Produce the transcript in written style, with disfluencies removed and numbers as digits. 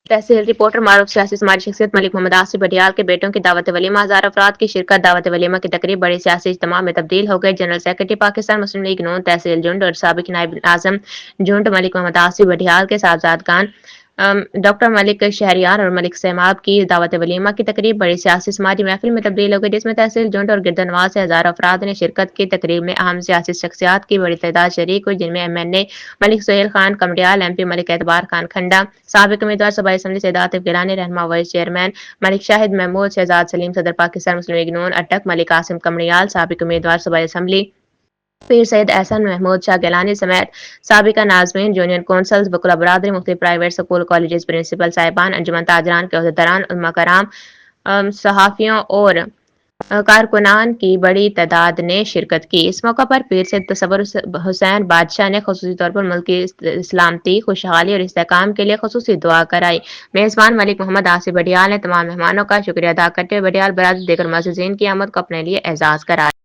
تحصیل reporter معروف سیاسی سماجی شخصیت ملک محمد آصف بڈیال کے بیٹوں کی دعوت ولیمہ، 1000 افراد کی شرکت۔ دعوت ولیمہ کی تقریب بڑے سیاسی اجتماع میں تبدیل ہو گئی۔ جنرل سیکرٹری پاکستان مسلم لیگ ن تحصیل جھنڈ اور سابق نائب اعظم جھنڈ ملک محمد آصف بڈیال کے صاحبزادگان ڈاکٹر ملک شہریار اور ملک سیماب کی دعوت ولیمہ کی تقریب بڑی سیاسی سماجی محفل میں تبدیل ہو گئی، جس میں تحصیل جھنڈ اور گردنواز سے ہزاروں افراد نے شرکت کی۔ تقریب میں اہم سیاسی شخصیات کی بڑی تعداد شریک ہوئی، جن میں MNA ملک سہیل خان کمڈیال، MP ملک اعتبار خان کھنڈا، سابق امیدوار صوبائی اسمبلی سید عاطف گیلانی، رہنما وائس چیئرمین ملک شاہد محمود، شہزاد سلیم صدر پاکستان مسلم لیگ ن اٹک، ملک قاسم کمڈیال سابق امیدوار صوبائی اسمبلی، پیر سید احسن محمود شاہ گیلانی سمیت سابقہ ناظمین، جونیئر کونسلز، وکلاء برادری، مختلف پرائیویٹ سکول کالجز پرنسپل صاحبان، انجمن تاجران کے عہدیداران، علماء کرام، صحافیوں اور کارکنان کی بڑی تعداد نے شرکت کی۔ اس موقع پر پیر سید تصور حسین بادشاہ نے خصوصی طور پر ملک کی سلامتی، خوشحالی اور استحکام کے لیے خصوصی دعا کرائی۔ میزبان ملک محمد آصف بڈیال نے تمام مہمانوں کا شکریہ ادا کرتے ہوئے بڈیال برادری دیگر معززین کی آمد کو اپنے لیے اعزاز قرار